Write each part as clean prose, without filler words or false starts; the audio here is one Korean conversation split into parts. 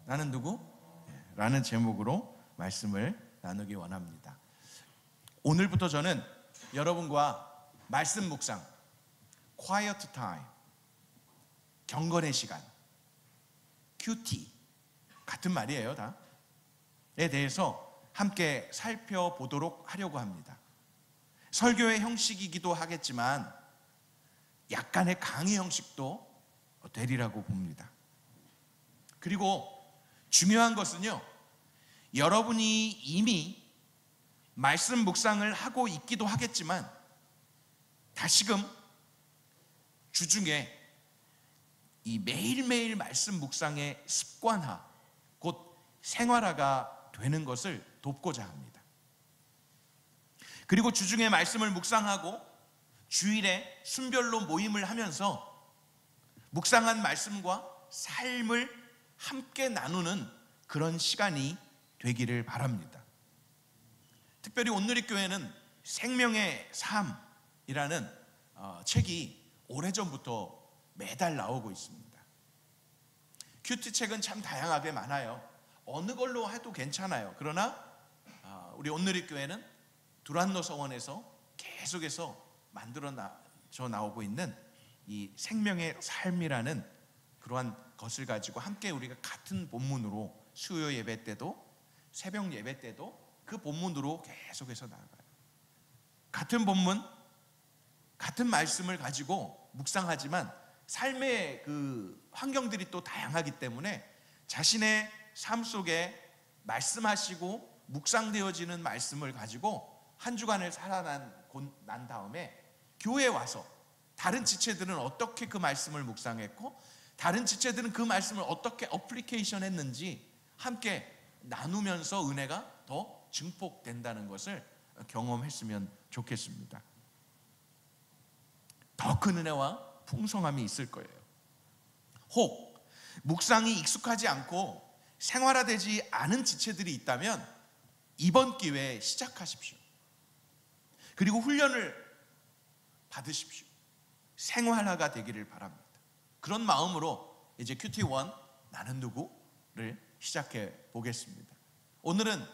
나는 누구? 라는 제목으로 말씀을 나누기 원합니다. 오늘부터 저는 여러분과 말씀 묵상, quiet time, 경건의 시간, QT 같은 말이에요 다에 대해서 함께 살펴보도록 하려고 합니다. 설교의 형식이기도 하겠지만 약간의 강의 형식도 되리라고 봅니다. 그리고 중요한 것은요, 여러분이 이미 말씀 묵상을 하고 있기도 하겠지만 다시금 주중에 이 매일매일 말씀 묵상의 습관화, 곧 생활화가 되는 것을 돕고자 합니다. 그리고 주중에 말씀을 묵상하고 주일에 순별로 모임을 하면서 묵상한 말씀과 삶을 함께 나누는 그런 시간이 되기를 바랍니다. 특별히 온누리교회는 생명의 삶이라는 책이 오래전부터 매달 나오고 있습니다. 큐티 책은 참 다양하게 많아요. 어느 걸로 해도 괜찮아요. 그러나 우리 온누리교회는 두란노 서원에서 계속해서 만들어 나오고 있는 이 생명의 삶이라는 그러한 것을 가지고 함께 우리가 같은 본문으로 수요 예배 때도 새벽 예배 때도 그 본문으로 계속해서 나아가요. 같은 본문, 같은 말씀을 가지고 묵상하지만 삶의 그 환경들이 또 다양하기 때문에 자신의 삶 속에 말씀하시고 묵상되어지는 말씀을 가지고 한 주간을 살아난 다음에 교회에 와서 다른 지체들은 어떻게 그 말씀을 묵상했고 다른 지체들은 그 말씀을 어떻게 어플리케이션 했는지 함께 나누면서 은혜가 더 증폭된다는 것을 경험했으면 좋겠습니다. 더 큰 은혜와 풍성함이 있을 거예요. 혹 묵상이 익숙하지 않고 생활화되지 않은 지체들이 있다면 이번 기회에 시작하십시오. 그리고 훈련을 받으십시오. 생활화가 되기를 바랍니다. 그런 마음으로 이제 큐티1 나는 누구를 시작해 보겠습니다. 오늘은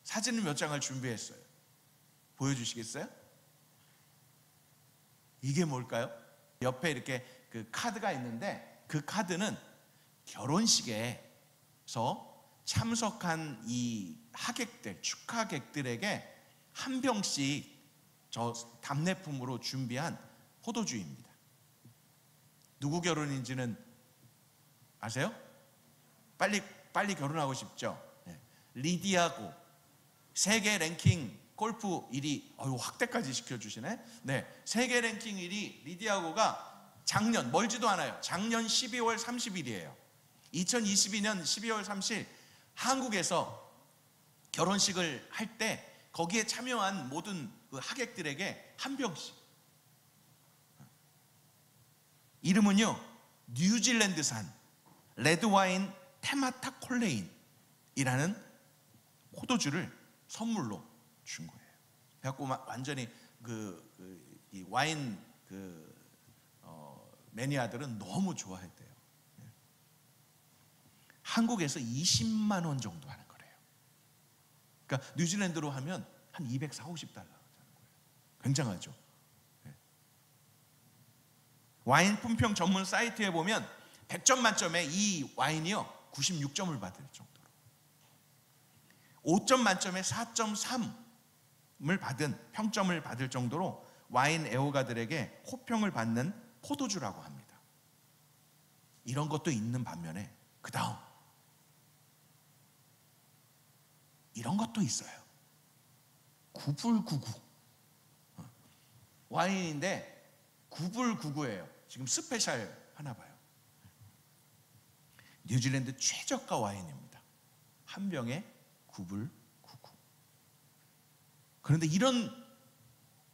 사진을 몇 장을 준비했어요. 보여주시겠어요? 이게 뭘까요? 옆에 이렇게 그 카드가 있는데 그 카드는 결혼식에서 참석한 이 하객들, 축하객들에게 한 병씩 저 답례품으로 준비한 포도주입니다. 누구 결혼인지는 아세요? 빨리 결혼하고 싶죠? 네. 리디아고 세계 랭킹 골프 1위, 확대까지 시켜주시네. 네, 세계 랭킹 1위 리디아고가 작년, 멀지도 않아요. 작년 12월 30일이에요. 2022년 12월 30일 한국에서 결혼식을 할 때 거기에 참여한 모든 그 하객들에게 한 병씩. 이름은요, 뉴질랜드산 레드와인 테마타 콜레인이라는 포도주를 선물로 준 거예요. 그래갖고 완전히 이 와인 매니아들은 너무 좋아했대요. 한국에서 20만 원 정도 하는 거래요. 그러니까 뉴질랜드로 하면 한 240~250달러 하는 거예요. 굉장하죠. 와인 품평 전문 사이트에 보면 100점 만점에 이 와인이요 96점을 받을 정도로, 5점 만점에 4.3을 받은 평점을 받을 정도로 와인 애호가들에게 호평을 받는 포도주라고 합니다. 이런 것도 있는 반면에 그 다음 이런 것도 있어요. 9불99 와인인데 9불99예요. 지금 스페셜 하나 봐요. 뉴질랜드 최저가 와인입니다. 한 병에 9불99. 그런데 이런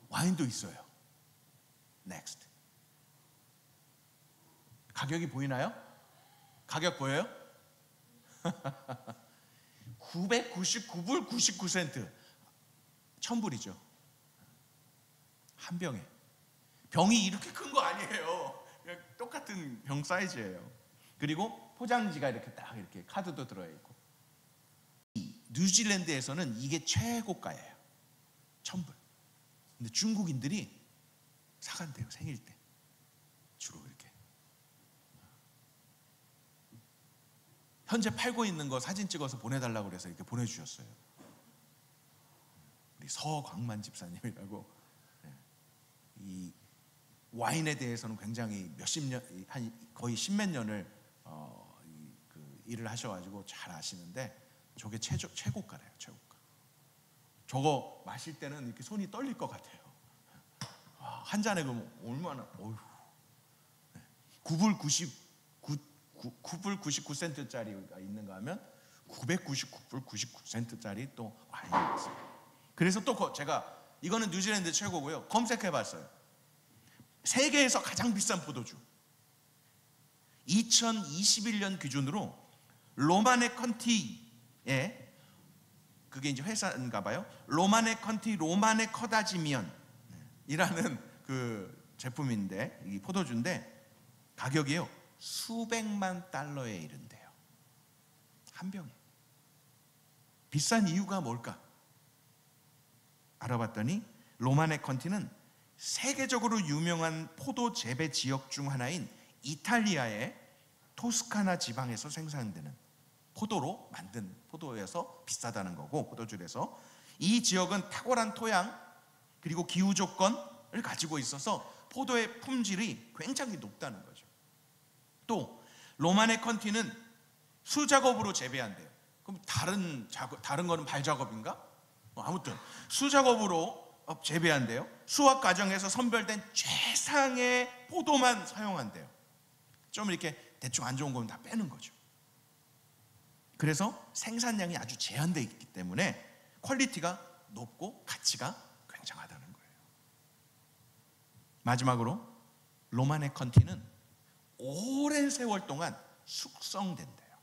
와인도 있어요. 넥스트. 가격이 보이나요? 가격 보여요? 999불 99센트. 1000불이죠. 한 병에. 병이 이렇게 큰 거 아니에요. 그냥 똑같은 병 사이즈예요. 그리고 포장지가 이렇게 딱 이렇게 카드도 들어있고. 뉴질랜드에서는 이게 최고가예요. 1,000불. 근데 중국인들이 사간대요. 생일 때 주로 이렇게. 현재 팔고 있는 거 사진 찍어서 보내달라고 그래서 이렇게 보내주셨어요. 우리 서광만 집사님이라고. 이 와인에 대해서는 굉장히 몇십 년, 거의 십몇 년을 일을 하셔가지고 잘 아시는데, 저게 최고가래요. 최고가. 저거 마실 때는 이렇게 손이 떨릴 것 같아요. 한 잔에 그럼 얼마나, 어휴. 9불 99센트짜리가 있는가 하면 999불 99센트짜리 또 와인이 있어요. 그래서 또 제가 이거는 뉴질랜드 최고고요. 검색해봤어요. 세계에서 가장 비싼 포도주. 2021년 기준으로 로마네 컨티에, 그게 이제 회사인가 봐요. 로마네 컨티 로마네 커다지미언이라는 그 제품인데, 이 포도주인데 가격이요 수백만 달러에 이른대요. 한 병에. 비싼 이유가 뭘까? 알아봤더니 로마네 컨티는 세계적으로 유명한 포도 재배 지역 중 하나인 이탈리아의 토스카나 지방에서 생산되는 포도로 만든 포도여서 비싸다는 거고, 포도주에서 이 지역은 탁월한 토양 그리고 기후 조건을 가지고 있어서 포도의 품질이 굉장히 높다는 거죠. 또 로마네 컨티는 수작업으로 재배한대요. 그럼 다른 거는 발작업인가? 아무튼 수작업으로 재배한대요. 수확 과정에서 선별된 최상의 포도만 사용한대요. 좀 이렇게 대충 안 좋은 거면 다 빼는 거죠. 그래서 생산량이 아주 제한되어 있기 때문에 퀄리티가 높고 가치가 굉장하다는 거예요. 마지막으로 로마네 컨티는 오랜 세월 동안 숙성된대요.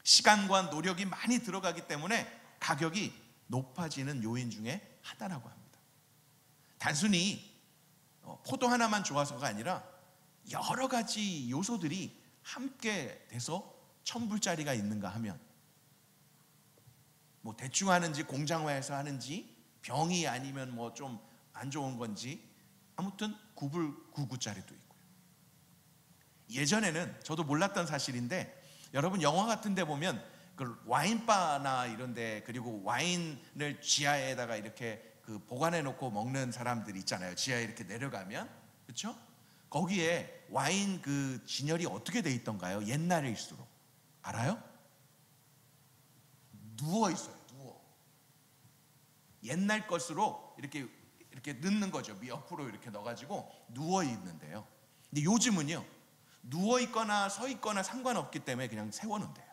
시간과 노력이 많이 들어가기 때문에 가격이 높아지는 요인 중에 하나라고 합니다. 단순히 포도 하나만 좋아서가 아니라 여러 가지 요소들이 함께 돼서 1,000불짜리가 있는가 하면, 뭐 대충 하는지 공장화해서 하는지 병이 아니면 뭐 좀 안 좋은 건지, 아무튼 9불 99짜리도 있고요. 예전에는 저도 몰랐던 사실인데, 여러분 영화 같은 데 보면 그 와인바나 이런데, 그리고 와인을 지하에다가 이렇게 그 보관해 놓고 먹는 사람들 있잖아요. 지하에 이렇게 내려가면, 그렇죠? 거기에 와인 그 진열이 어떻게 돼 있던가요? 옛날일수록 알아요? 누워 있어요. 옛날 것으로 이렇게 넣는 거죠. 옆으로 이렇게 넣어가지고 누워 있는데요. 근데 요즘은요, 누워 있거나 서 있거나 상관없기 때문에 그냥 세워놓는데요.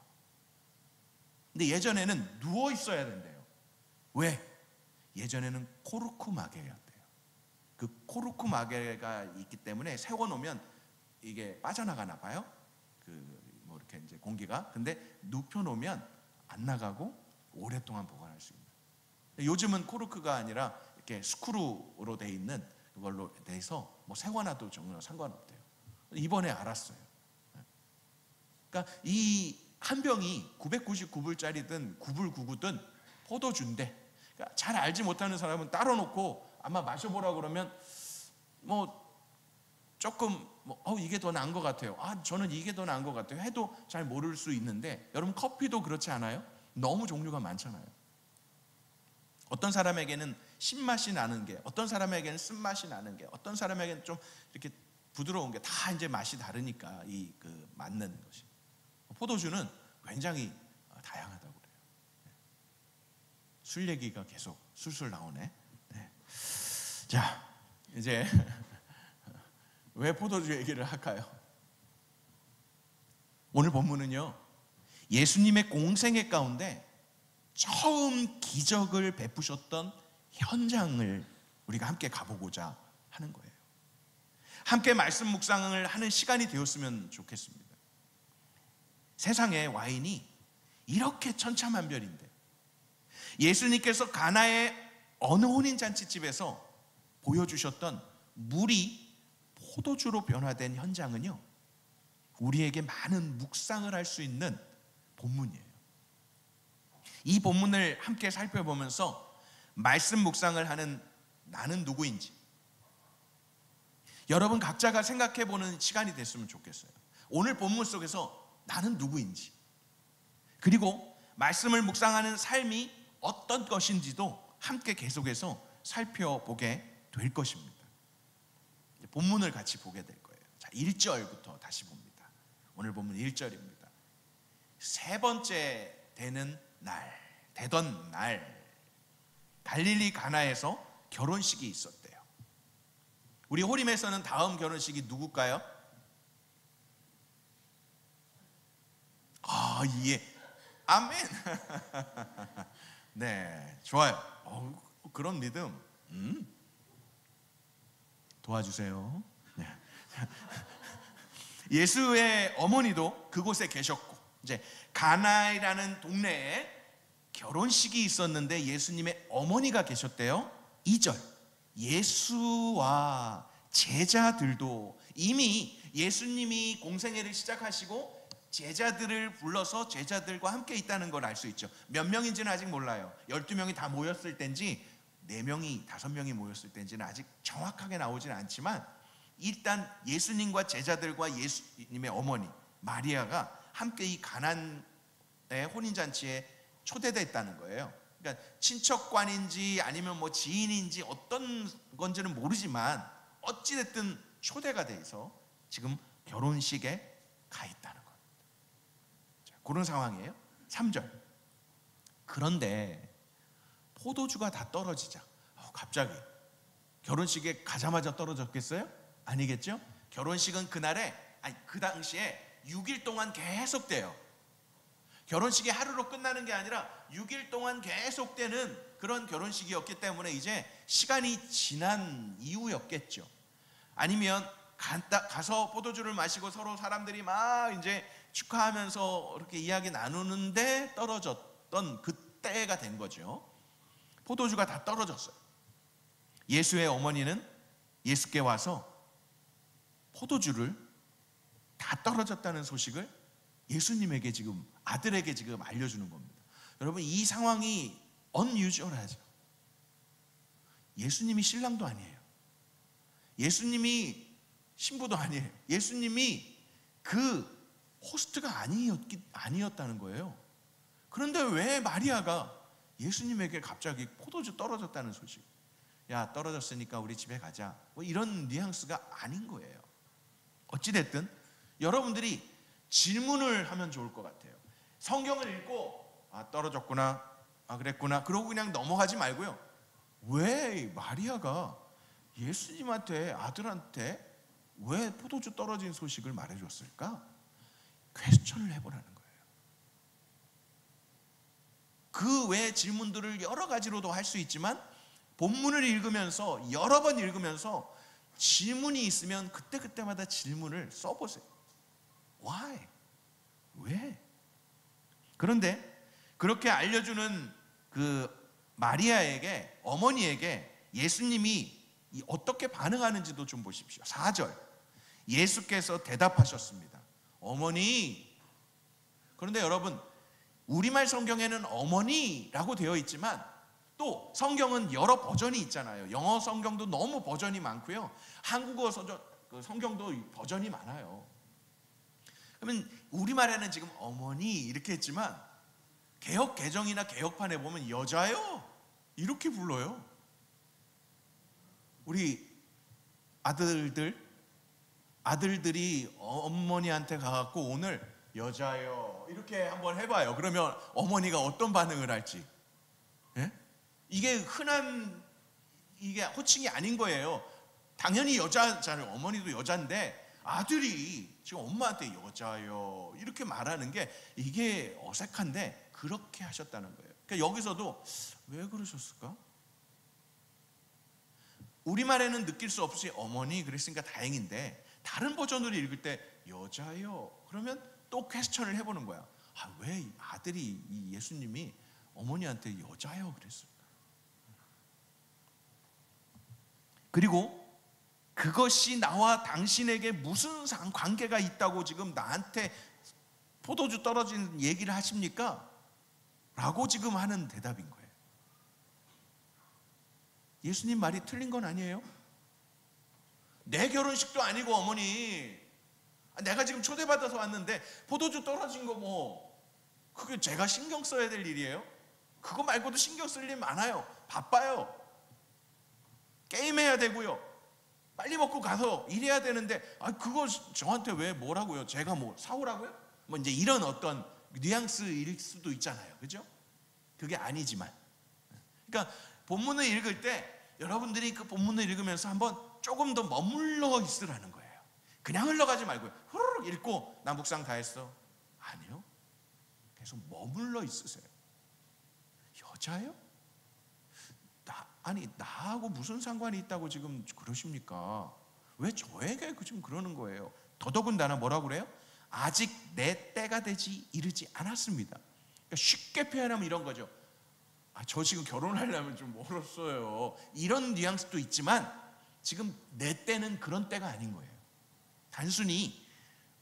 근데 예전에는 누워 있어야 된대요. 왜? 예전에는 코르크 마개였대요. 그 코르크 마개가 있기 때문에 세워놓으면 이게 빠져나가나 봐요. 뭐 이렇게 이제 공기가. 근데 눕혀놓으면 안 나가고 오랫동안 보관할 수 있는. 요즘은 코르크가 아니라 이렇게 스크루로 돼 있는 그걸로 돼서 뭐 세워놔도 전혀 상관없대요. 이번에 알았어요. 그러니까 이 한 병이 999불짜리든 9불 99든 포도주인데, 그러니까 잘 알지 못하는 사람은 따로 놓고 아마 마셔보라 그러면 뭐 조금 이게 더 나은 것 같아요. 저는 이게 더 나은 것 같아요. 해도 잘 모를 수 있는데, 여러분 커피도 그렇지 않아요? 너무 종류가 많잖아요. 어떤 사람에게는 신맛이 나는 게, 어떤 사람에게는 쓴맛이 나는 게, 어떤 사람에게는 좀 이렇게 부드러운 게, 다 이제 맛이 다르니까 맞는 것이. 포도주는 굉장히 다양하다고 그래요. 술 얘기가 계속 술술 나오네. 네. 자, 이제 왜 포도주 얘기를 할까요? 오늘 본문은요, 예수님의 공생애 가운데 처음 기적을 베푸셨던 현장을 우리가 함께 가보고자 하는 거예요. 함께 말씀 묵상을 하는 시간이 되었으면 좋겠습니다. 세상에 와인이 이렇게 천차만별인데, 예수님께서 가나의 어느 혼인잔치집에서 보여주셨던 물이 포도주로 변화된 현장은요, 우리에게 많은 묵상을 할 수 있는 본문이에요. 이 본문을 함께 살펴보면서 말씀 묵상을 하는 나는 누구인지 여러분 각자가 생각해보는 시간이 됐으면 좋겠어요. 오늘 본문 속에서 나는 누구인지, 그리고 말씀을 묵상하는 삶이 어떤 것인지도 함께 계속해서 살펴보게 될 것입니다. 본문을 같이 보게 될 거예요. 자, 1절부터 다시 봅니다. 오늘 본문 1절입니다. 세 번째 되던 날 갈릴리 가나에서 결혼식이 있었대요. 우리 호림에서는 다음 결혼식이 누굴까요? 예. 아멘. 네, 좋아요. 그런 믿음 도와주세요. 네. 예수의 어머니도 그곳에 계셨고, 이제 가나이라는 동네에 결혼식이 있었는데 예수님의 어머니가 계셨대요. 2절, 예수와 제자들도, 이미 예수님이 공생애를 시작하시고 제자들을 불러서 제자들과 함께 있다는 걸 알 수 있죠. 몇 명인지는 아직 몰라요. 12명이 다 모였을 때인지 4명이 5명이 모였을 때인지는 아직 정확하게 나오지는 않지만, 일단 예수님과 제자들과 예수님의 어머니 마리아가 함께 이 가나의 혼인잔치에 초대됐다는 거예요. 그러니까 친척관인지 아니면 뭐 지인인지 어떤 건지는 모르지만 어찌됐든 초대가 돼서 지금 결혼식에 가 있다는 겁니다. 자, 그런 상황이에요. 3절, 그런데 포도주가 다 떨어지자, 갑자기 결혼식에 가자마자 떨어졌겠어요? 아니겠죠? 결혼식은 그 당시에 6일 동안 계속돼요. 결혼식이 하루로 끝나는 게 아니라 6일 동안 계속되는 그런 결혼식이었기 때문에 이제 시간이 지난 이후였겠죠. 아니면 가서 포도주를 마시고 서로 사람들이 막 이제 축하하면서 이렇게 이야기 나누는데 떨어졌던 그때가 된 거죠. 포도주가 다 떨어졌어요. 예수의 어머니는 예수께 와서 포도주를 다 떨어졌다는 소식을 예수님에게 지금, 아들에게 지금 알려주는 겁니다. 여러분, 이 상황이 unusual하죠. 예수님이 신랑도 아니에요. 예수님이 신부도 아니에요. 예수님이 그 호스트가 아니었다는 거예요. 그런데 왜 마리아가 예수님에게 갑자기 포도주 떨어졌다는 소식, 야, 떨어졌으니까 우리 집에 가자, 뭐 이런 뉘앙스가 아닌 거예요. 어찌됐든 여러분들이 질문을 하면 좋을 것 같아요. 성경을 읽고 떨어졌구나, 그랬구나, 그러고 그냥 넘어가지 말고요. 왜 마리아가 예수님한테, 아들한테 왜 포도주 떨어진 소식을 말해줬을까? 퀘스천을 해보라는 거예요. 그 외의 질문들을 여러 가지로도 할 수 있지만 본문을 읽으면서, 여러 번 읽으면서 질문이 있으면 그때그때마다 질문을 써보세요. Why? 왜? 그런데 그렇게 알려주는 그 마리아에게, 어머니에게 예수님이 어떻게 반응하는지도 좀 보십시오. 4절, 예수께서 대답하셨습니다. 어머니. 그런데 여러분, 우리말 성경에는 어머니라고 되어 있지만 또 성경은 여러 버전이 있잖아요. 영어 성경도 너무 버전이 많고요. 한국어 성경도 버전이 많아요. 그러면 우리말에는 지금 어머니 이렇게 했지만 개역 개정이나 개역판에 보면 여자요 이렇게 불러요. 우리 아들들이 어머니한테 가갖고 오늘 여자요 이렇게 한번 해봐요. 그러면 어머니가 어떤 반응을 할지. 예? 이게 이게 호칭이 아닌 거예요. 당연히 여자잖아요. 어머니도 여자인데 아들이 지금 엄마한테 여자요 이렇게 말하는 게 이게 어색한데 그렇게 하셨다는 거예요. 그러니까 여기서도 왜 그러셨을까? 우리말에는 느낄 수 없이 어머니 그랬으니까 다행인데 다른 버전으로 읽을 때 여자요 그러면 또 퀘스천을 해보는 거야. 왜 아들이, 이 예수님이 어머니한테 여자요 그랬을까? 그리고 그것이 나와 당신에게 무슨 관계가 있다고 지금 나한테 포도주 떨어진 얘기를 하십니까? 라고 지금 하는 대답인 거예요. 예수님 말이 틀린 건 아니에요. 내 결혼식도 아니고 어머니, 내가 지금 초대받아서 왔는데 포도주 떨어진 거 뭐 그게 제가 신경 써야 될 일이에요? 그거 말고도 신경 쓸 일 많아요. 바빠요. 게임해야 되고요. 빨리 먹고 가서 일해야 되는데 그거 저한테 왜 뭐라고요? 제가 뭐 사오라고요? 뭐 이제 이런 어떤 뉘앙스일 수도 있잖아요. 그죠? 그게 아니지만, 그러니까 본문을 읽을 때 여러분들이 그 본문을 읽으면서 한번 조금 더 머물러 있으라는 거예요. 그냥 흘러가지 말고요. 후루룩 읽고 나 묵상 다 했어. 아니요. 계속 머물러 있으세요. 여자예요? 나하고 무슨 상관이 있다고 지금 그러십니까? 왜 저에게 지금 그러는 거예요? 더더군다나 뭐라고 그래요? 아직 내 때가 되지 이르지 않았습니다. 그러니까 쉽게 표현하면 이런 거죠. 저 지금 결혼하려면 좀 멀었어요. 이런 뉘앙스도 있지만 지금 내 때는 그런 때가 아닌 거예요. 단순히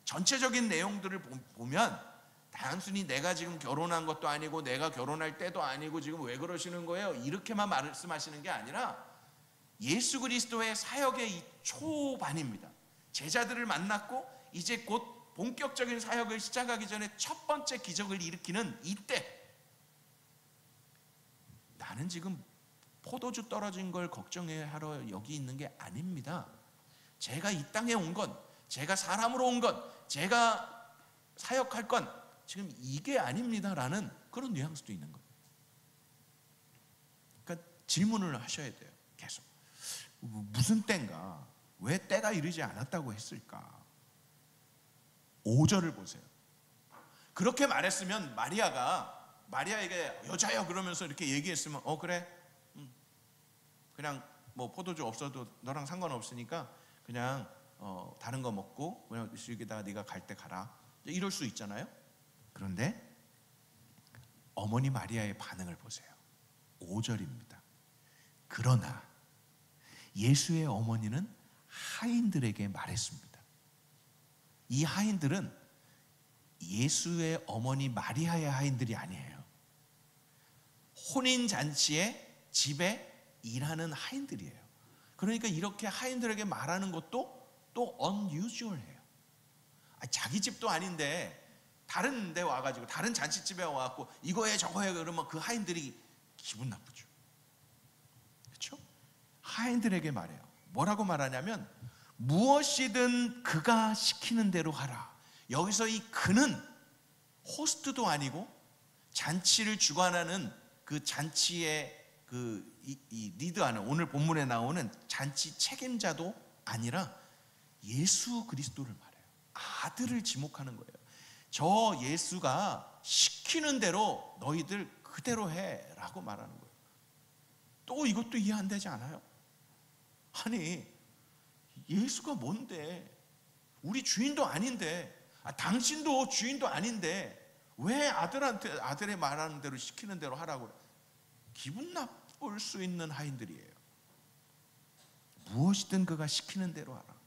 전체적인 내용들을 보면 단순히 내가 지금 결혼한 것도 아니고 내가 결혼할 때도 아니고 지금 왜 그러시는 거예요? 이렇게만 말씀하시는 게 아니라 예수 그리스도의 사역의 이 초반입니다. 제자들을 만났고 이제 곧 본격적인 사역을 시작하기 전에 첫 번째 기적을 일으키는 이때, 나는 지금 포도주 떨어진 걸 걱정하러 여기 있는 게 아닙니다. 제가 이 땅에 온 건, 제가 사람으로 온 건, 제가 사역할 건 지금 이게 아닙니다라는 그런 뉘앙스도 있는 거예요. 그러니까 질문을 하셔야 돼요. 계속 무슨 때인가? 왜 때가 이르지 않았다고 했을까? 5절을 보세요. 그렇게 말했으면 마리아에게 여자여 그러면서 이렇게 얘기했으면 그래, 그냥 뭐 포도주 없어도 너랑 상관없으니까 그냥 다른 거 먹고 그냥 여기다가 네가 갈 때 가라, 이럴 수 있잖아요. 그런데 어머니 마리아의 반응을 보세요. 5절입니다. 그러나 예수의 어머니는 하인들에게 말했습니다. 이 하인들은 예수의 어머니 마리아의 하인들이 아니에요. 혼인잔치에 집에 일하는 하인들이에요. 그러니까 이렇게 하인들에게 말하는 것도 또 unusual해요. 자기 집도 아닌데 다른 데 와가지고 다른 잔치집에 와갖고 이거해 저거해 그러면 그 하인들이 기분 나쁘죠. 그렇죠? 하인들에게 말해요. 뭐라고 말하냐면 무엇이든 그가 시키는 대로 하라. 여기서 이 그는 호스트도 아니고 잔치를 주관하는 그 잔치의 이 리드하는, 오늘 본문에 나오는 잔치 책임자도 아니라 예수 그리스도를 말해요. 아들을 지목하는 거예요. 저 예수가 시키는 대로 너희들 그대로 해라고 말하는 거예요. 또 이것도 이해 안 되지 않아요? 아니, 예수가 뭔데? 우리 주인도 아닌데, 당신도 주인도 아닌데 왜 아들의 말하는 대로 시키는 대로 하라고 그래? 기분 나쁠 수 있는 하인들이에요. 무엇이든 그가 시키는 대로 하라.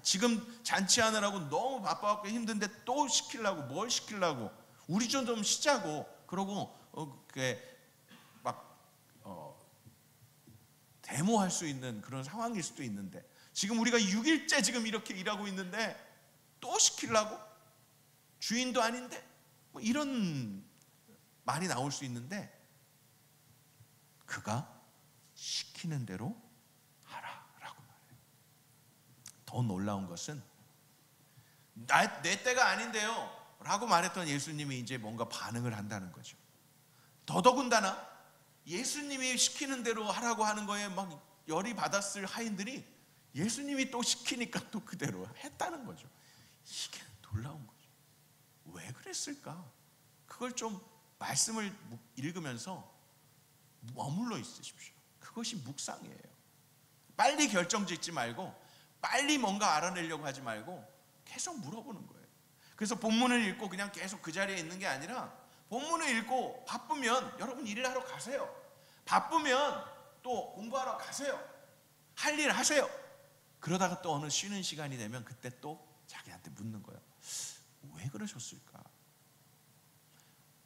지금 잔치하느라고 너무 바빠갖고 힘든데 또 시키려고, 뭘 시키려고? 우리 좀 쉬자고. 그러고 데모할 수 있는 그런 상황일 수도 있는데, 지금 우리가 6일째 지금 이렇게 일하고 있는데 또 시키려고? 주인도 아닌데? 뭐 이런 말이 나올 수 있는데, 그가 시키는 대로 하라라고 말해요. 더 놀라운 것은 내 때가 아닌데요 라고 말했던 예수님이 이제 뭔가 반응을 한다는 거죠. 더더군다나 예수님이 시키는 대로 하라고 하는 거에 막 열이 받았을 하인들이 예수님이 또 시키니까 또 그대로 했다는 거죠. 이게 놀라운 거죠. 왜 그랬을까? 그걸 좀 말씀을 읽으면서 머물러 있으십시오. 그것이 묵상이에요. 빨리 결정 짓지 말고, 빨리 뭔가 알아내려고 하지 말고 계속 물어보는 거예요. 그래서 본문을 읽고 그냥 계속 그 자리에 있는 게 아니라, 본문을 읽고 바쁘면 여러분 일하러 가세요. 바쁘면 또 공부하러 가세요. 할 일 하세요. 그러다가 또 어느 쉬는 시간이 되면 그때 또 자기한테 묻는 거예요. 왜 그러셨을까?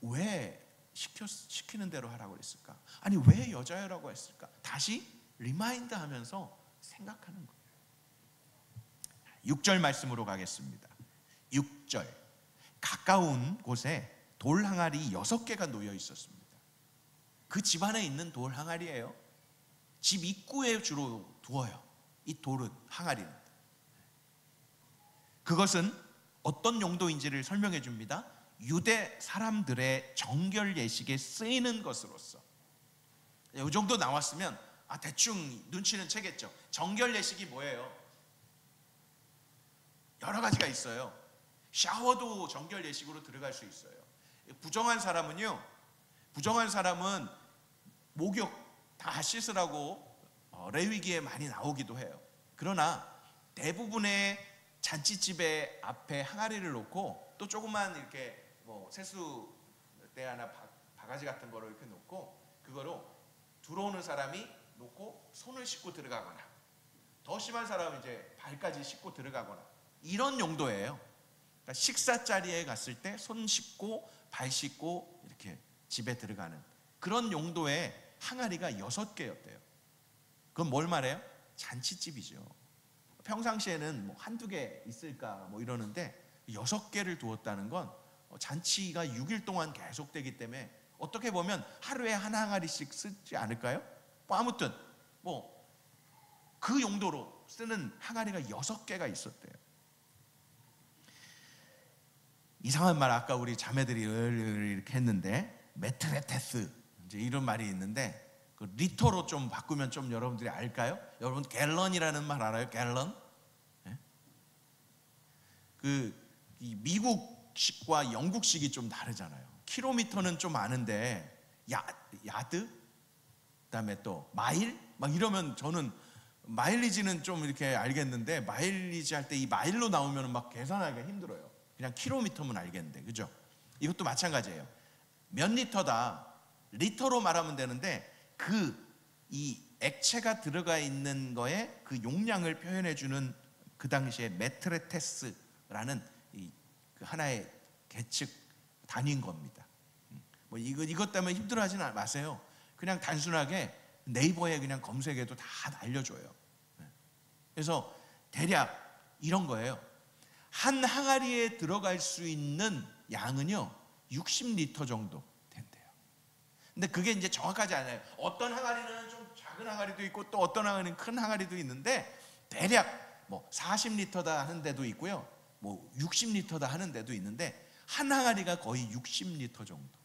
왜 시키는 대로 하라고 그랬을까? 아니 왜 여자여라고 했을까? 다시 리마인드 하면서 생각하는 거예요. 6절 말씀으로 가겠습니다. 6절. 가까운 곳에 돌 항아리 6개가 놓여 있었습니다. 그 집 안에 있는 돌 항아리예요. 집 입구에 주로 두어요. 이 돌은, 항아리는. 그것은 어떤 용도인지를 설명해 줍니다. 유대 사람들의 정결 예식에 쓰이는 것으로서. 이 정도 나왔으면 대충 눈치는 채겠죠. 정결 예식이 뭐예요? 여러 가지가 있어요. 샤워도 정결 예식으로 들어갈 수 있어요. 부정한 사람은 목욕 다 씻으라고 레위기에 많이 나오기도 해요. 그러나 대부분의 잔치집에 앞에 항아리를 놓고 또 조그만 이렇게 세수대 하나 바가지 같은 거로 이렇게 놓고 그거로 들어오는 사람이 놓고 손을 씻고 들어가거나, 더 심한 사람은 이제 발까지 씻고 들어가거나, 이런 용도예요. 그러니까 식사 자리에 갔을 때 손 씻고 발 씻고 이렇게 집에 들어가는 그런 용도의 항아리가 6개였대요. 그건 뭘 말해요? 잔치집이죠. 평상시에는 한두 개 있을까 이러는데 6개를 두었다는 건 잔치가 6일 동안 계속되기 때문에 어떻게 보면 하루에 한 항아리씩 쓰지 않을까요? 아무튼 그 용도로 쓰는 항아리가 6개가 있었대요. 이상한 말 아까 우리 자매들이 이렇게 했는데 메트레테스 이제 이런 말이 있는데 그 리터로 좀 바꾸면 좀 여러분들이 알까요? 여러분 갤런이라는 말 알아요? 갤런? 네? 이 미국식과 영국식이 좀 다르잖아요. 킬로미터는 좀 아는데 야드? 그다음에 또 마일? 막 이러면 저는 마일리지는 좀 이렇게 알겠는데 마일리지 할 때 이 마일로 나오면 막 계산하기가 힘들어요. 그냥 킬로미터면 알겠는데, 그죠? 이것도 마찬가지예요. 몇 리터다 리터로 말하면 되는데 이 액체가 들어가 있는 거에 그 용량을 표현해주는 그 당시에 메트레테스라는 그 하나의 계측 단위인 겁니다. 이것 때문에 힘들어하지 마세요. 그냥 단순하게 네이버에 그냥 검색해도 다 알려줘요. 그래서 대략 이런 거예요. 한 항아리에 들어갈 수 있는 양은요 60리터 정도 된대요. 근데 그게 이제 정확하지 않아요. 어떤 항아리는 좀 작은 항아리도 있고 또 어떤 항아리는 큰 항아리도 있는데 대략 40리터다 하는 데도 있고요, 60리터다 하는 데도 있는데 한 항아리가 거의 60리터 정도.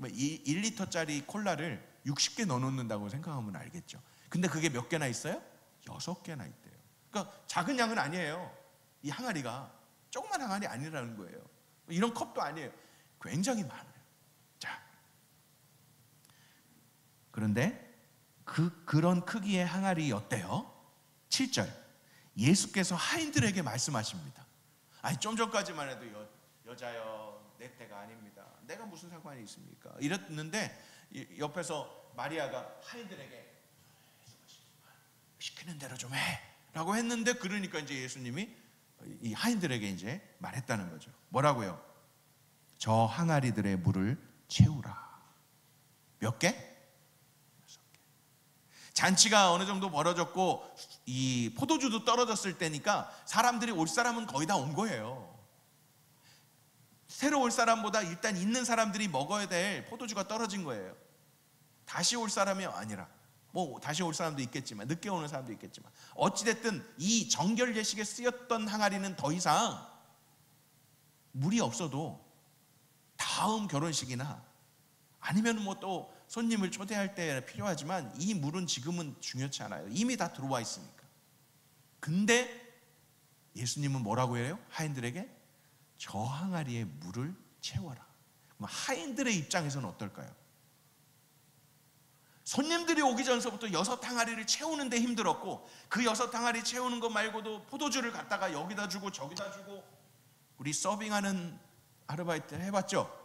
1리터짜리 콜라를 60개 넣어놓는다고 생각하면 알겠죠. 근데 그게 몇 개나 있어요? 6개나 있대요. 그러니까 작은 양은 아니에요. 이 항아리가 조그만 항아리 아니라는 거예요. 이런 컵도 아니에요. 굉장히 많아요. 자, 그런데 그런 크기의 항아리였대요. 7절. 예수께서 하인들에게 말씀하십니다. 좀 전까지만 해도 여자여 내 때가 아닙니다. 내가 무슨 상관이 있습니까? 이랬는데 옆에서 마리아가 하인들에게 시키는 대로 좀 해 라고 했는데, 그러니까 이제 예수님이 이 하인들에게 이제 말했다는 거죠. 뭐라고요? 저 항아리들의 물을 채우라. 몇 개? 6개. 잔치가 어느 정도 벌어졌고 이 포도주도 떨어졌을 때니까 사람들이 올 사람은 거의 다 온 거예요. 새로 올 사람보다 일단 있는 사람들이 먹어야 될 포도주가 떨어진 거예요. 다시 올 사람이 아니라, 다시 올 사람도 있겠지만 늦게 오는 사람도 있겠지만 어찌됐든 이 정결 예식에 쓰였던 항아리는 더 이상 물이 없어도 다음 결혼식이나 아니면 또 손님을 초대할 때 필요하지만 이 물은 지금은 중요치 않아요. 이미 다 들어와 있으니까. 근데 예수님은 뭐라고 해요? 하인들에게 저 항아리에 물을 채워라. 그럼 하인들의 입장에서는 어떨까요? 손님들이 오기 전서부터 6 항아리를 채우는데 힘들었고, 그 6 항아리 채우는 것 말고도 포도주를 갖다가 여기다 주고 저기다 주고, 우리 서빙하는 아르바이트 해봤죠?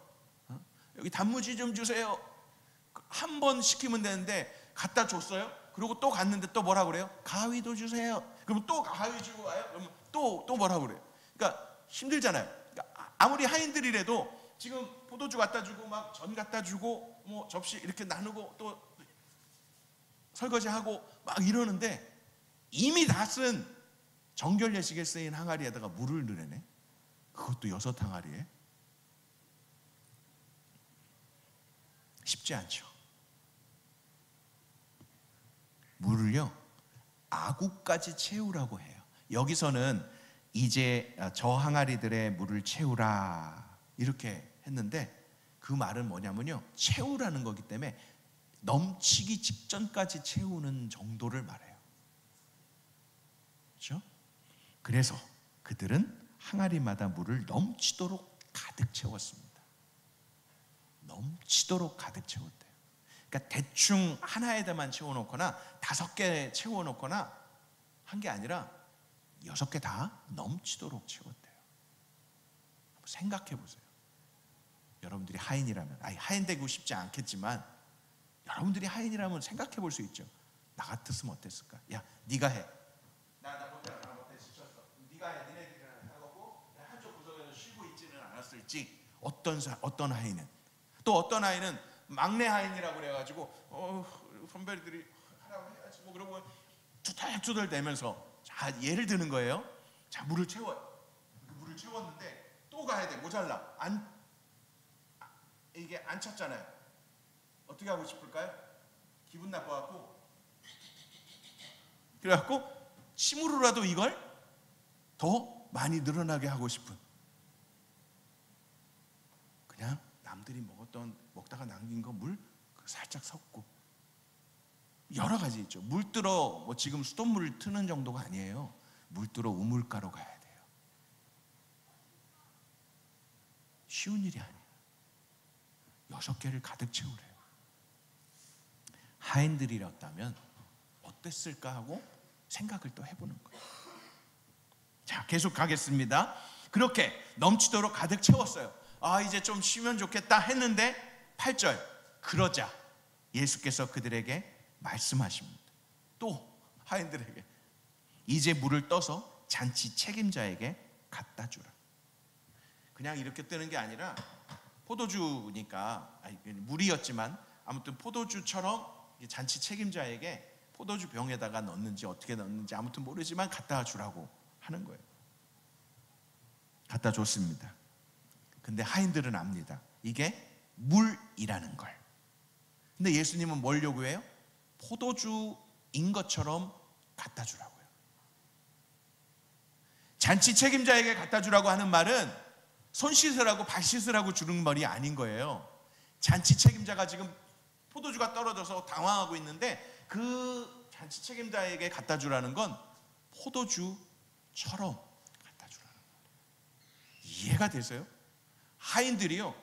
여기 단무지 좀 주세요. 한 번 시키면 되는데 갖다 줬어요? 그리고 또 갔는데 또 뭐라 그래요? 가위도 주세요. 그러면 또 가위 주고 와요? 그러면 또 뭐라 그래요? 그러니까 힘들잖아요. 그러니까 아무리 하인들이라도 지금 포도주 갖다 주고 막 전 갖다 주고 뭐 접시 이렇게 나누고 또 설거지하고 막 이러는데 이미 다 쓴 정결 예식에 쓰인 항아리에다가 물을 넣으네. 그것도 6항아리에. 쉽지 않죠. 물을요 아구까지 채우라고 해요. 여기서는 이제 저 항아리들의 물을 채우라 이렇게 했는데 그 말은 뭐냐면요, 채우라는 거기 때문에 넘치기 직전까지 채우는 정도를 말해요. 그렇죠? 그래서 그들은 항아리마다 물을 넘치도록 가득 채웠습니다. 넘치도록 가득 채웠대요. 그러니까 대충 하나에다만 채워놓거나 5개 채워놓거나 한 게 아니라 6개 다 넘치도록 채웠대요. 한번 생각해 보세요. 여러분들이 하인이라면, 하인 되고 싶지 않겠지만 여러분들이 하인이라면 생각해 볼 수 있죠. 나 같았으면 어땠을까? 야, 네가 해. 나 못해 지쳤어. 네가 해. 니네들이랑 하고 한쪽 구석에서 쉬고 있지는 않았을지. 어떤 하인은, 또 어떤 하인은 막내 하인이라고 그래가지고 선배들이 하라고 해야지 뭐 그러고 투덜투덜 대면서 자 예를 드는 거예요. 자 물을 채워요. 물을 채웠는데 또 가야 돼. 모자라. 이게 안 찼잖아요. 어떻게 하고 싶을까요? 기분 나빠갖고 그래갖고 침으로라도 이걸 더 많이 늘어나게 하고 싶은, 그냥 남들이 먹다가 남긴 거 물 살짝 섞고, 여러 가지 있죠. 물 뜨러 뭐 지금 수돗물 트는 정도가 아니에요. 물 뜨러 우물가로 가야 돼요. 쉬운 일이 아니에요. 6개를 가득 채우래요. 하인들이었다면 어땠을까 하고 생각을 또 해보는 거예요. 자, 계속 가겠습니다. 그렇게 넘치도록 가득 채웠어요. 이제 좀 쉬면 좋겠다 했는데 8절, 그러자 예수께서 그들에게 말씀하십니다. 또 하인들에게 이제 물을 떠서 잔치 책임자에게 갖다 주라. 그냥 이렇게 뜨는 게 아니라 포도주니까, 물이었지만 아무튼 포도주처럼 잔치 책임자에게 포도주 병에다가 넣는지 어떻게 넣는지 아무튼 모르지만 갖다 주라고 하는 거예요. 갖다 줬습니다. 근데 하인들은 압니다. 이게 물이라는 걸. 근데 예수님은 뭘 요구해요? 포도주인 것처럼 갖다 주라고요. 잔치 책임자에게 갖다 주라고 하는 말은 손 씻으라고 발 씻으라고 주는 말이 아닌 거예요. 잔치 책임자가 지금 포도주가 떨어져서 당황하고 있는데 그 잔치 책임자에게 갖다 주라는 건 포도주처럼 갖다 주라는 거예요. 이해가 되세요? 하인들이요,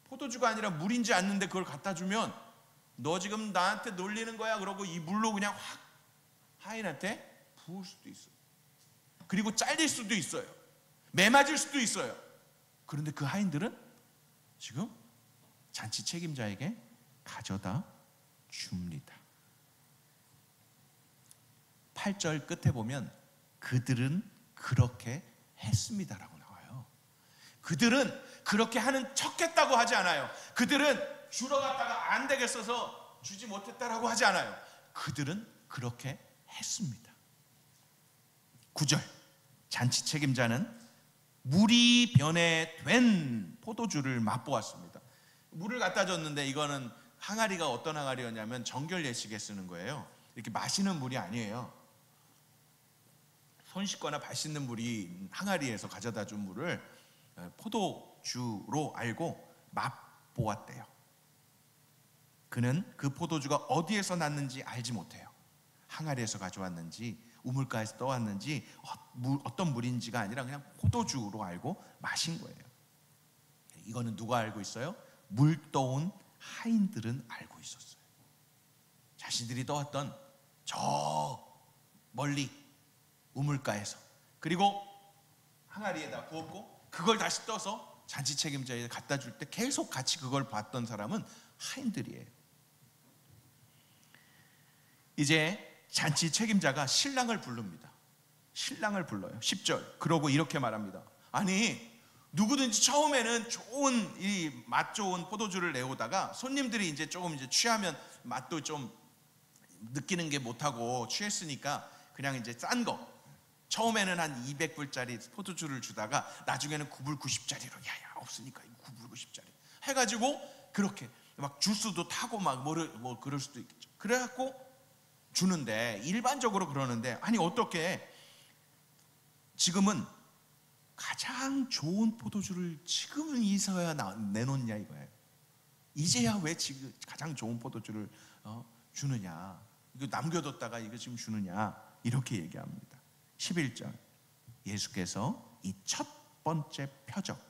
포도주가 아니라 물인지 않는데 그걸 갖다 주면 너 지금 나한테 놀리는 거야 그러고 이 물로 그냥 확 하인한테 부을 수도 있어요. 그리고 잘릴 수도 있어요. 매 맞을 수도 있어요. 그런데 그 하인들은 지금 잔치 책임자에게 가져다 줍니다. 8절 끝에 보면 그들은 그렇게 했습니다라고 나와요. 그들은 그렇게 하는 척했다고 하지 않아요. 그들은 주러 갔다가 안 되겠어서 주지 못했다라고 하지 않아요. 그들은 그렇게 했습니다. 9절, 잔치 책임자는 물이 변해된 포도주를 맛보았습니다. 물을 갖다 줬는데 이거는 항아리가 어떤 항아리였냐면 정결 예식에 쓰는 거예요. 이렇게 마시는 물이 아니에요. 손 씻거나 발 씻는 물이 항아리에서 가져다 준 물을 포도주로 알고 맛보았대요. 그는 그 포도주가 어디에서 났는지 알지 못해요. 항아리에서 가져왔는지 우물가에서 떠왔는지 어떤 물인지가 아니라 그냥 포도주로 알고 마신 거예요. 이거는 누가 알고 있어요? 물 떠온 하인들은 알고 있었어요. 자신들이 떠왔던 저 멀리 우물가에서, 그리고 항아리에다 부었고 그걸 다시 떠서 잔치 책임자에게 갖다 줄 때 계속 같이 그걸 봤던 사람은 하인들이에요. 이제 잔치 책임자가 신랑을 부릅니다. 신랑을 불러요. 10절. 그러고 이렇게 말합니다. 아니, 누구든지 처음에는 좋은 이 맛 좋은 포도주를 내오다가 손님들이 이제 조금 이제 취하면 맛도 좀 느끼는 게 못하고 취했으니까 그냥 이제 싼 거, 처음에는 한 200불짜리 포도주를 주다가 나중에는 9불 90짜리로 야야 없으니까 9불 90짜리 해가지고 그렇게 막 주스도 타고 막 뭐 그럴 수도 있겠죠. 그래갖고 주는데, 일반적으로 그러는데, 아니 어떻게 지금은 가장 좋은 포도주를 지금은 이서야 내놓냐 이거예요. 이제야 왜 지금 가장 좋은 포도주를 주느냐, 이거 남겨뒀다가 이거 지금 주느냐, 이렇게 얘기합니다. 11절. 예수께서 이 첫 번째 표적,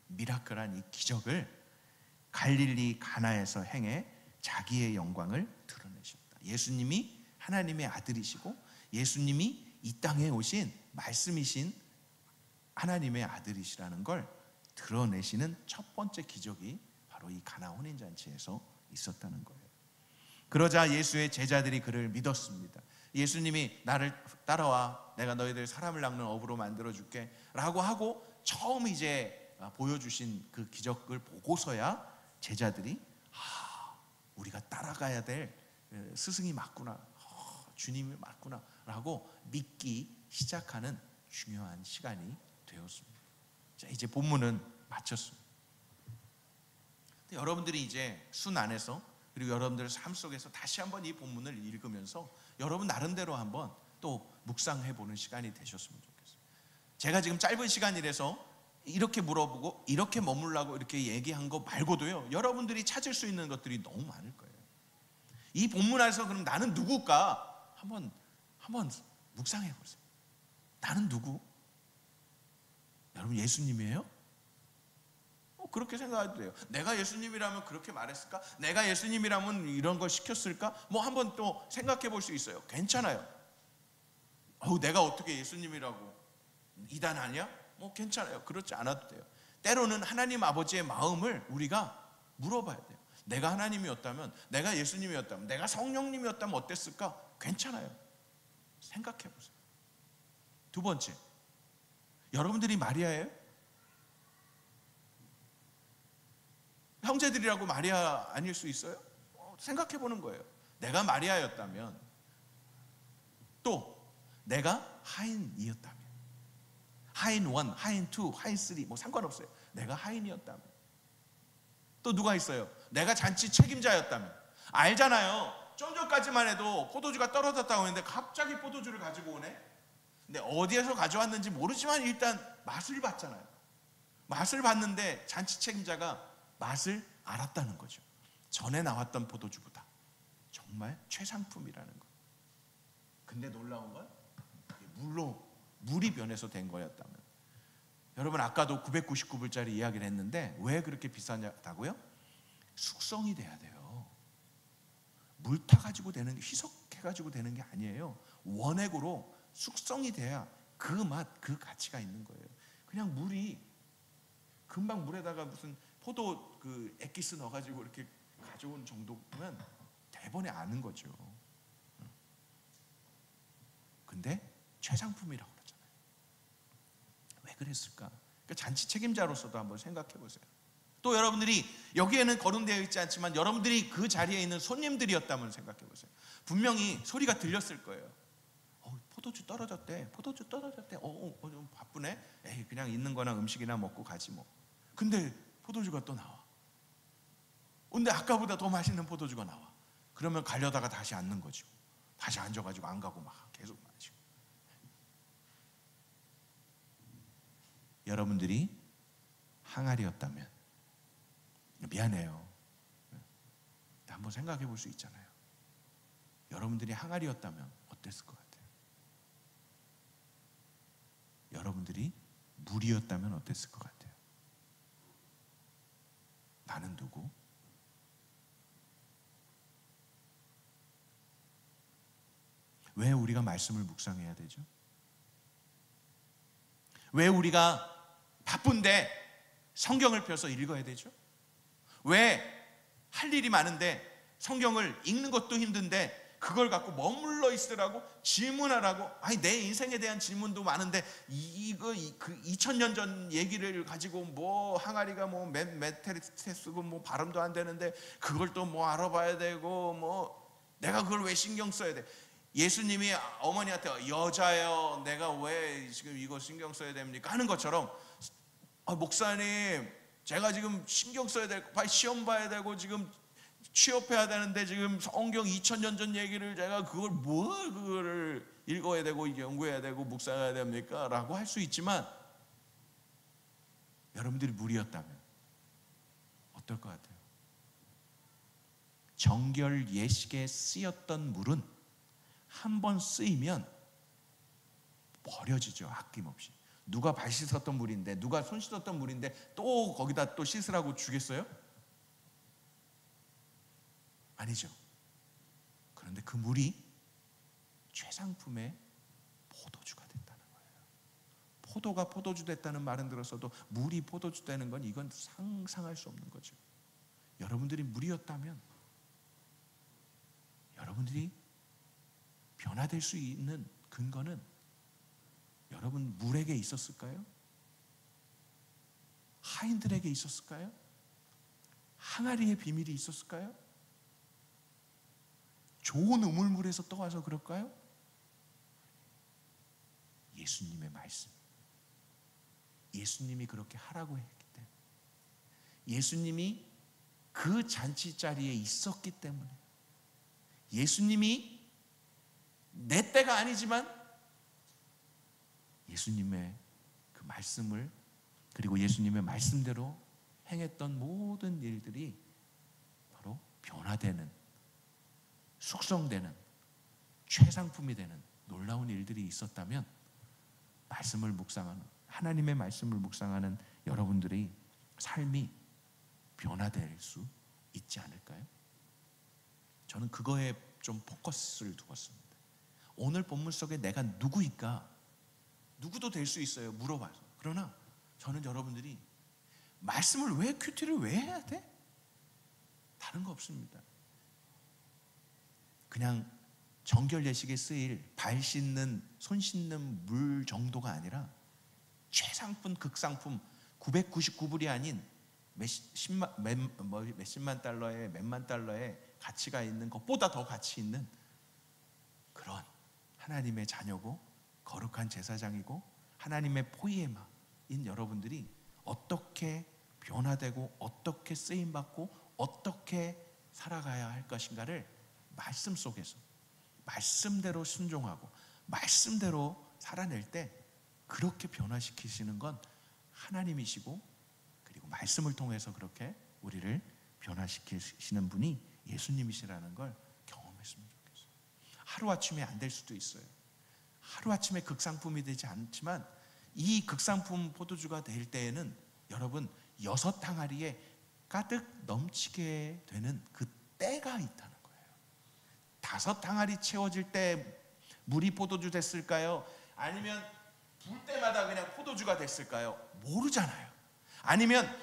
미라클한 이 기적을 갈릴리 가나에서 행해 자기의 영광을 드러내셨다. 예수님이 하나님의 아들이시고 예수님이 이 땅에 오신 말씀이신 하나님의 아들이시라는 걸 드러내시는 첫 번째 기적이 바로 이 가나 혼인잔치에서 있었다는 거예요. 그러자 예수의 제자들이 그를 믿었습니다. 예수님이 나를 따라와, 내가 너희들 사람을 낚는 어부로 만들어줄게 라고 하고 처음 이제 보여주신 그 기적을 보고서야 제자들이 우리가 따라가야 될 스승이 맞구나, 주님이 맞구나 라고 믿기 시작하는 중요한 시간이 되었습니다. 자, 이제 본문은 마쳤습니다. 여러분들이 이제 순 안에서, 그리고 여러분들의 삶 속에서 다시 한번 이 본문을 읽으면서 여러분 나름대로 한번 또 묵상해 보는 시간이 되셨으면 좋겠어요. 제가 지금 짧은 시간이라서 이렇게 물어보고 이렇게 머물라고 이렇게 얘기한 거 말고도요, 여러분들이 찾을 수 있는 것들이 너무 많을 거예요. 이 본문 안에서 그럼 나는 누굴까? 한번 묵상해 보세요. 나는 누구? 여러분 예수님이에요? 그렇게 생각해도 돼요. 내가 예수님이라면 그렇게 말했을까? 내가 예수님이라면 이런 걸 시켰을까? 뭐 한번 또 생각해 볼 수 있어요. 괜찮아요. 내가 어떻게 예수님이라고 이단 아니야? 뭐 괜찮아요. 그렇지 않아도 돼요. 때로는 하나님 아버지의 마음을 우리가 물어봐야 돼요. 내가 하나님이었다면, 내가 예수님이었다면, 내가 성령님이었다면 어땠을까? 괜찮아요. 생각해 보세요. 두 번째, 여러분들이 마리아예요? 형제들이라고 마리아 아닐 수 있어요? 생각해 보는 거예요. 내가 마리아였다면, 또 내가 하인이었다면, 하인 1, 하인 2, 하인 3 뭐 상관없어요. 내가 하인이었다면, 또 누가 있어요? 내가 잔치 책임자였다면. 알잖아요. 좀 전까지만 해도 포도주가 떨어졌다고 했는데 갑자기 포도주를 가지고 오네. 근데 어디에서 가져왔는지 모르지만 일단 맛을 봤잖아요. 맛을 봤는데 잔치 책임자가 맛을 알았다는 거죠. 전에 나왔던 포도주보다 정말 최상품이라는 거. 근데 놀라운 건 물이 변해서 된 거였다면. 여러분 아까도 999불짜리 이야기를 했는데 왜 그렇게 비싸다고요? 숙성이 돼야 돼요. 물 타가지고 되는 게, 희석해가지고 되는 게 아니에요. 원액으로 숙성이 돼야 그 맛, 그 가치가 있는 거예요. 그냥 물이 금방 물에다가 무슨 포도 그 액기스 넣어가지고 이렇게 가져온 정도면 대번에 아는 거죠. 근데 최상품이라고 그러잖아요. 왜 그랬을까? 그러니까 잔치 책임자로서도 한번 생각해 보세요. 또 여러분들이 여기에는 거론되어 있지 않지만 여러분들이 그 자리에 있는 손님들이었다면 생각해 보세요. 분명히 소리가 들렸을 거예요. 포도주 떨어졌대. 포도주 떨어졌대. 좀 바쁘네. 에이, 그냥 있는 거나 음식이나 먹고 가지 뭐. 근데 포도주가 또 나와. 근데 아까보다 더 맛있는 포도주가 나와. 그러면 가려다가 다시 앉는 거죠. 다시 앉아가지고 안 가고 막 계속 마시고. 여러분들이 항아리였다면, 미안해요, 한번 생각해 볼 수 있잖아요. 여러분들이 항아리였다면 어땠을 것 같아요? 여러분들이 물이었다면 어땠을 것 같아요? 나는 누구? 왜 우리가 말씀을 묵상해야 되죠? 왜 우리가 바쁜데 성경을 펴서 읽어야 되죠? 왜 할 일이 많은데 성경을 읽는 것도 힘든데 그걸 갖고 머물러 있으라고, 질문하라고. 아니, 내 인생에 대한 질문도 많은데 그 2000년 전 얘기를 가지고 뭐 항아리가 뭐 메테스고 뭐 발음도 안 되는데 그걸 또 뭐 알아봐야 되고, 뭐 내가 그걸 왜 신경 써야 돼? 예수님이 어머니한테 여자여 내가 왜 지금 이거 신경 써야 됩니까? 하는 것처럼, 목사님 제가 지금 신경 써야 되고 시험 봐야 되고 지금 취업해야 되는데 지금 성경 2000년 전 얘기를 제가 그거를 읽어야 되고 연구해야 되고 묵상해야 됩니까? 라고 할 수 있지만, 여러분들이 물이었다면 어떨 것 같아요? 정결 예식에 쓰였던 물은 한 번 쓰이면 버려지죠. 아낌없이. 누가 발 씻었던 물인데, 누가 손 씻었던 물인데 또 거기다 또 씻으라고 주겠어요? 아니죠. 그런데 그 물이 최상품의 포도주가 됐다는 거예요. 포도가 포도주 됐다는 말은 들었어도 물이 포도주 되는 건 이건 상상할 수 없는 거죠. 여러분들이 물이었다면 여러분들이 변화될 수 있는 근거는 여러분 물에게 있었을까요? 하인들에게 있었을까요? 항아리의 비밀이 있었을까요? 좋은 우물물에서 떠와서 그럴까요? 예수님의 말씀, 예수님이 그렇게 하라고 했기 때문에, 예수님이 그 잔치 자리에 있었기 때문에, 예수님이 내 때가 아니지만 예수님의 그 말씀을, 그리고 예수님의 말씀대로 행했던 모든 일들이 바로 변화되는, 숙성되는, 최상품이 되는 놀라운 일들이 있었다면, 말씀을 묵상하는, 하나님의 말씀을 묵상하는 여러분들의 삶이 변화될 수 있지 않을까요? 저는 그거에 좀 포커스를 두었습니다. 오늘 본문 속에 내가 누구일까? 누구도 될 수 있어요, 물어봐서. 그러나 저는 여러분들이 말씀을 왜, 큐티를 왜 해야 돼? 다른 거 없습니다. 그냥 정결 예식에 쓰일 발 씻는, 손 씻는 물 정도가 아니라 최상품, 극상품, 999불이 아닌 몇십만 달러에, 몇만 달러에 가치가 있는 것보다 더 가치 있는 그런 하나님의 자녀고 거룩한 제사장이고 하나님의 포이에마인 여러분들이 어떻게 변화되고 어떻게 쓰임받고 어떻게 살아가야 할 것인가를 말씀 속에서 말씀대로 순종하고 말씀대로 살아낼 때 그렇게 변화시키시는 건 하나님이시고, 그리고 말씀을 통해서 그렇게 우리를 변화시키시는 분이 예수님이시라는 걸 경험했으면 좋겠어요. 하루아침에 안 될 수도 있어요. 하루아침에 극상품이 되지 않지만 이 극상품 포도주가 될 때에는 여러분 6 항아리에 가득 넘치게 되는 그 때가 있다는 거예요. 5 항아리 채워질 때 물이 포도주 됐을까요? 아니면 불 때마다 그냥 포도주가 됐을까요? 모르잖아요. 아니면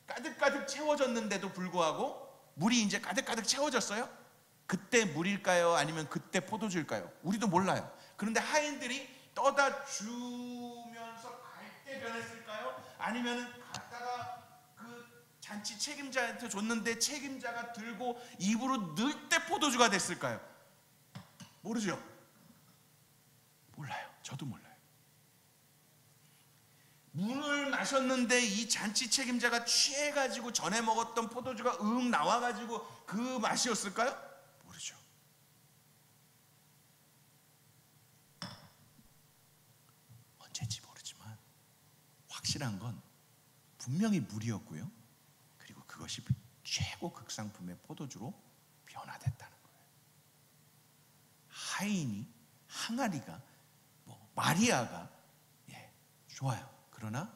가득가득 채워졌는데도 불구하고 물이 이제 가득가득 채워졌어요? 그때 물일까요? 아니면 그때 포도주일까요? 우리도 몰라요. 그런데 하인들이 떠다 주면서 갈 때 변했을까요? 아니면 갔다가 그 잔치 책임자한테 줬는데 책임자가 들고 입으로 넣을 때 포도주가 됐을까요? 모르죠? 몰라요. 저도 몰라요. 물을 마셨는데 이 잔치 책임자가 취해가지고 전에 먹었던 포도주가 나와가지고 그 맛이었을까요? 모르죠. 언제인지 모르지만 확실한 건 분명히 물이었고요. 그리고 그것이 최고 극상품의 포도주로 변화됐다는 거예요. 하인이, 항아리가, 마리아가, 좋아요. 그러나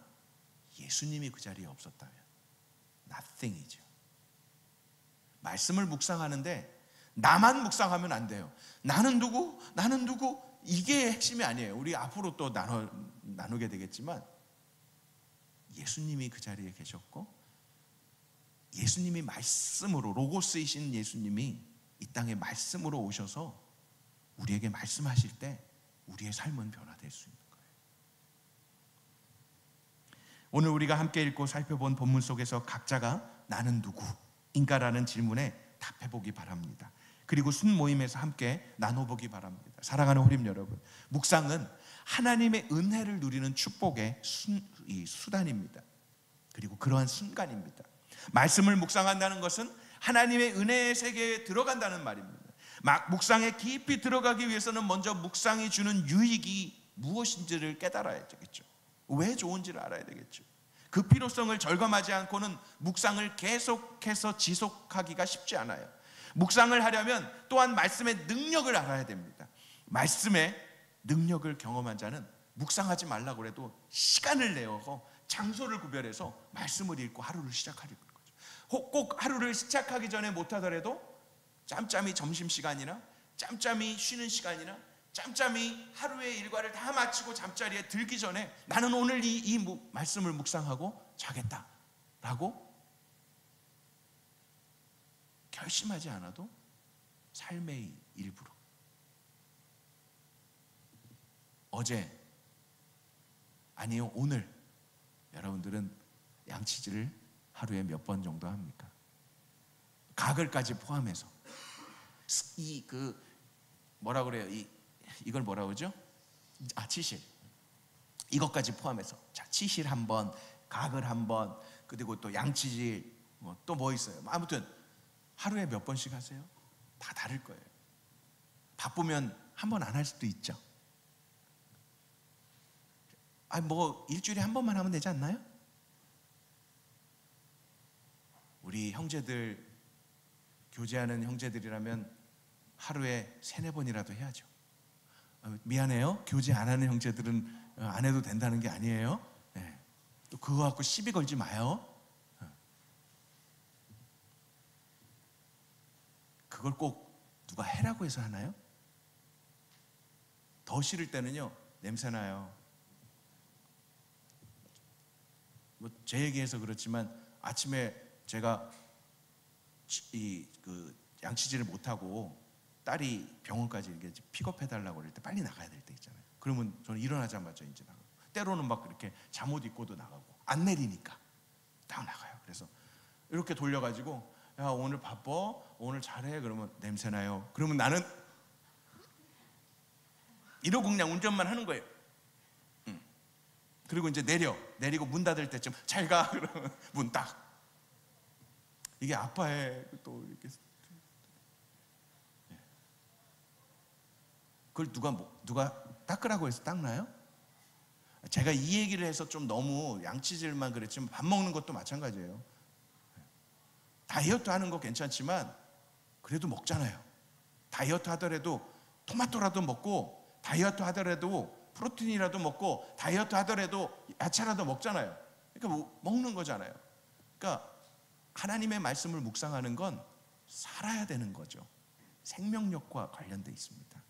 예수님이 그 자리에 없었다면 nothing이죠. 말씀을 묵상하는데 나만 묵상하면 안 돼요. 나는 누구? 나는 누구? 이게 핵심이 아니에요. 우리 앞으로 또 나누게 되겠지만 예수님이 그 자리에 계셨고 예수님이 말씀으로, 로고스이신 예수님이 이 땅에 말씀으로 오셔서 우리에게 말씀하실 때 우리의 삶은 변화될 수 있는 거예요. 오늘 우리가 함께 읽고 살펴본 본문 속에서 각자가 나는 누구인가라는 질문에 답해보기 바랍니다. 그리고 순모임에서 함께 나눠보기 바랍니다. 사랑하는 호림 여러분, 묵상은 하나님의 은혜를 누리는 축복의 수단입니다. 그리고 그러한 순간입니다. 말씀을 묵상한다는 것은 하나님의 은혜의 세계에 들어간다는 말입니다. 묵상에 깊이 들어가기 위해서는 먼저 묵상이 주는 유익이 무엇인지를 깨달아야 되겠죠. 왜 좋은지를 알아야 되겠죠. 그 필요성을 절감하지 않고는 묵상을 계속해서 지속하기가 쉽지 않아요. 묵상을 하려면 또한 말씀의 능력을 알아야 됩니다. 말씀의 능력을 경험한 자는 묵상하지 말라고 해도 시간을 내어서 장소를 구별해서 말씀을 읽고 하루를 시작하려는 거죠. 꼭 하루를 시작하기 전에 못하더라도 짬짬이 점심시간이나 짬짬이 쉬는 시간이나 짬짬이 하루의 일과를 다 마치고 잠자리에 들기 전에 나는 오늘 이 말씀을 묵상하고 자겠다라고 결심하지 않아도 삶의 일부로. 어제, 아니요 오늘 여러분들은 양치질을 하루에 몇 번 정도 합니까? 가글까지 포함해서 뭐라 그래요? 이걸 뭐라 그러죠? 치실. 이것까지 포함해서 치실 한 번, 가글 한 번, 그리고 또 양치질, 또 뭐 있어요? 아무튼 하루에 몇 번씩 하세요? 다 다를 거예요. 바쁘면 한 번 안 할 수도 있죠. 일주일에 한 번만 하면 되지 않나요? 우리 형제들, 교제하는 형제들이라면 하루에 3-4번이라도 해야죠. 미안해요. 교제 안 하는 형제들은 안 해도 된다는 게 아니에요. 네. 또 그거 갖고 시비 걸지 마요. 그걸 꼭 누가 해라고 해서 하나요? 더 싫을 때는요, 냄새나요. 제 얘기해서 그렇지만 아침에 제가 양치질을 못하고 딸이 병원까지 이렇게 픽업해달라고 그럴 때 빨리 나가야 될 때 있잖아요. 그러면 저는 일어나자마자 이제 나가고, 때로는 막 이렇게 잠옷 입고도 나가고, 안 내리니까 딱 나가요. 그래서 이렇게 돌려가지고, 야 오늘 바빠? 오늘 잘해? 그러면 냄새나요. 그러면 나는 이러고 그냥 운전만 하는 거예요. 그리고 이제 내리고 문 닫을 때쯤 잘 가. 그러면 문 딱. 이게 아빠의 또 이렇게, 그걸 누가 닦으라고 해서 닦나요? 제가 이 얘기를 해서 좀 너무 양치질만 그랬지만 밥 먹는 것도 마찬가지예요. 다이어트 하는 거 괜찮지만 그래도 먹잖아요. 다이어트 하더라도 토마토라도 먹고, 다이어트 하더라도 프로틴이라도 먹고, 다이어트 하더라도 야채라도 먹잖아요. 그러니까 먹는 거잖아요. 그러니까 하나님의 말씀을 묵상하는 건 살아야 되는 거죠. 생명력과 관련돼 있습니다.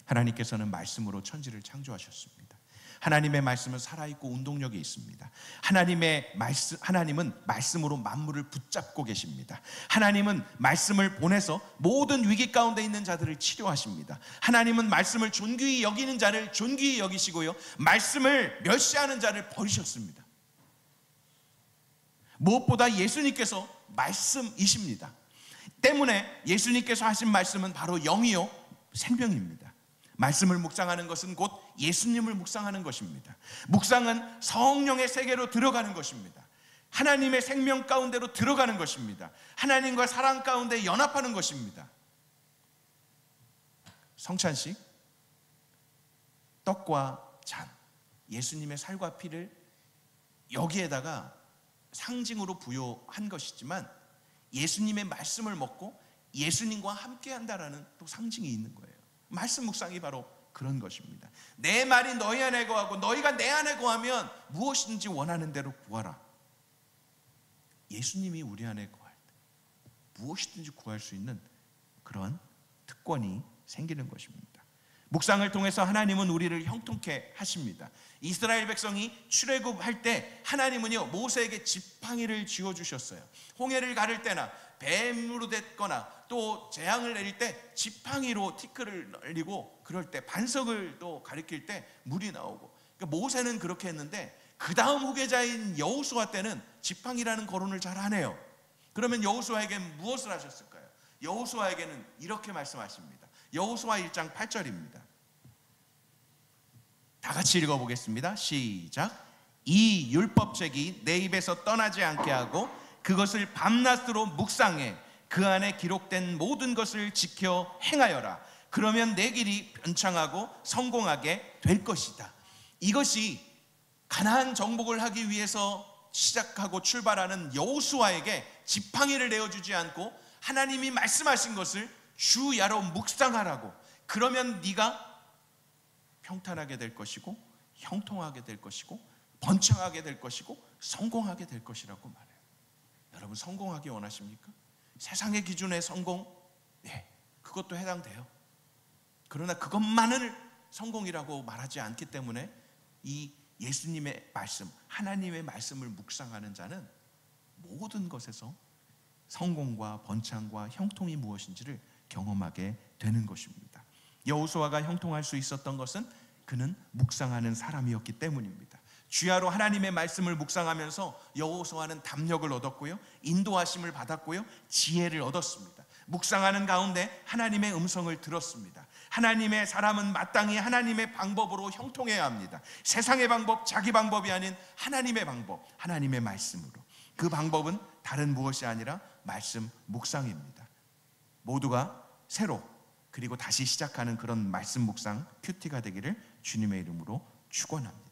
하나님께서는 말씀으로 천지를 창조하셨습니다. 하나님의 말씀은 살아있고 운동력이 있습니다. 하나님은 말씀으로 만물을 붙잡고 계십니다. 하나님은 말씀을 보내서 모든 위기 가운데 있는 자들을 치료하십니다. 하나님은 말씀을 존귀히 여기는 자를 존귀히 여기시고요, 말씀을 멸시하는 자를 버리셨습니다. 무엇보다 예수님께서 말씀이십니다. 때문에 예수님께서 하신 말씀은 바로 영이요 생명입니다. 말씀을 묵상하는 것은 곧 예수님을 묵상하는 것입니다. 묵상은 성령의 세계로 들어가는 것입니다. 하나님의 생명 가운데로 들어가는 것입니다. 하나님과 사랑 가운데 연합하는 것입니다. 성찬식, 떡과 잔, 예수님의 살과 피를 여기에다가 상징으로 부여한 것이지만 예수님의 말씀을 먹고 예수님과 함께 한다라는 또 상징이 있는 거예요. 말씀 묵상이 바로 그런 것입니다. 내 말이 너희 안에 거하고 너희가 내 안에 거하면 무엇인지 원하는 대로 구하라. 예수님이 우리 안에 거할 때 무엇이든지 구할 수 있는 그런 특권이 생기는 것입니다. 묵상을 통해서 하나님은 우리를 형통케 하십니다. 이스라엘 백성이 출애굽할 때 하나님은요 모세에게 지팡이를 쥐어주셨어요. 홍해를 가를 때나 뱀으로 됐거나 또 재앙을 내릴 때 지팡이로 티끌을 날리고, 그럴 때 반석을 또 가리킬 때 물이 나오고. 그러니까 모세는 그렇게 했는데 그 다음 후계자인 여호수아 때는 지팡이라는 거론을 잘 안 해요. 그러면 여호수아에게 무엇을 하셨을까요? 여호수아에게는 이렇게 말씀하십니다. 여호수아 1장 8절입니다. 다 같이 읽어보겠습니다. 시작. 이 율법책이 내 입에서 떠나지 않게 하고 그것을 밤낮으로 묵상해 그 안에 기록된 모든 것을 지켜 행하여라. 그러면 내 길이 변창하고 성공하게 될 것이다. 이것이 가나안 정복을 하기 위해서 시작하고 출발하는 여호수아에게 지팡이를 내어주지 않고 하나님이 말씀하신 것을 주야로 묵상하라고. 그러면 네가 평탄하게 될 것이고 형통하게 될 것이고 번창하게 될 것이고 성공하게 될 것이라고 말해요. 여러분, 성공하기 원하십니까? 세상의 기준의 성공, 네, 그것도 해당돼요. 그러나 그것만을 성공이라고 말하지 않기 때문에 이 예수님의 말씀, 하나님의 말씀을 묵상하는 자는 모든 것에서 성공과 번창과 형통이 무엇인지를 경험하게 되는 것입니다. 여호수아가 형통할 수 있었던 것은 그는 묵상하는 사람이었기 때문입니다. 주야로 하나님의 말씀을 묵상하면서 여호수아는 담력을 얻었고요, 인도하심을 받았고요, 지혜를 얻었습니다. 묵상하는 가운데 하나님의 음성을 들었습니다. 하나님의 사람은 마땅히 하나님의 방법으로 형통해야 합니다. 세상의 방법, 자기 방법이 아닌 하나님의 방법, 하나님의 말씀으로. 그 방법은 다른 무엇이 아니라 말씀 묵상입니다. 모두가 새로 그리고 다시 시작하는 그런 말씀 묵상 큐티가 되기를 주님의 이름으로 축원합니다.